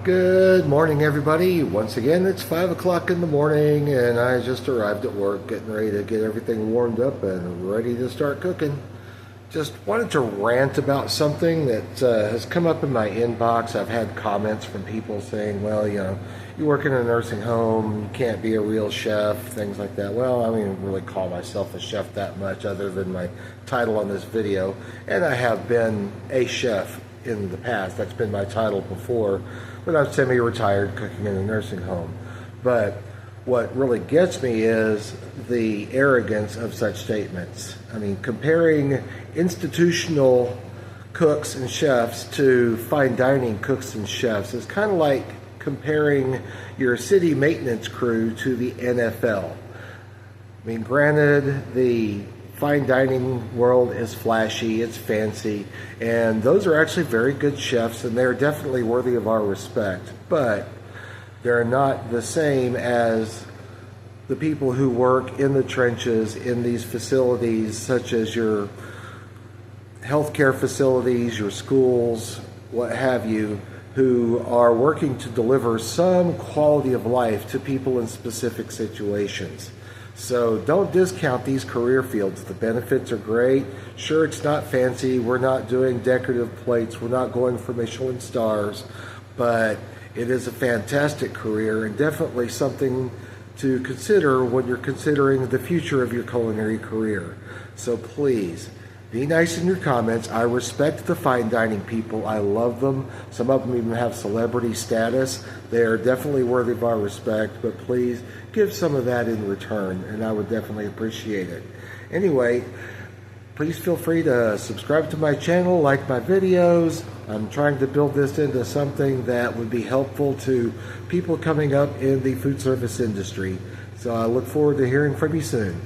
Good morning, everybody. Once again, it's 5 o'clock in the morning, and I just arrived at work, getting ready to get everything warmed up and ready to start cooking. Just wanted to rant about something that has come up in my inbox. I've had comments from people saying, well, you work in a nursing home, you can't be a real chef, things like that. Well, I don't even really call myself a chef that much other than my title on this video. And I have been a chef in the past. That's been my title before, when I'm semi-retired cooking in a nursing home. But what really gets me is the arrogance of such statements. I mean, comparing institutional cooks and chefs to fine dining cooks and chefs is kind of like comparing your city maintenance crew to the NFL. I mean, granted, the fine dining world is flashy, it's fancy, and those are actually very good chefs, and they're definitely worthy of our respect, but they're not the same as the people who work in the trenches in these facilities, such as your healthcare facilities, your schools, what have you, who are working to deliver some quality of life to people in specific situations. So don't discount these career fields. The benefits are great. Sure, it's not fancy. We're not doing decorative plates. We're not going for Michelin stars, but it is a fantastic career and definitely something to consider when you're considering the future of your culinary career. So please, be nice in your comments. I respect the fine dining people. I love them. Some of them even have celebrity status. They are definitely worthy of our respect, but please give some of that in return, and I would definitely appreciate it. Anyway, please feel free to subscribe to my channel, like my videos. I'm trying to build this into something that would be helpful to people coming up in the food service industry. So I look forward to hearing from you soon.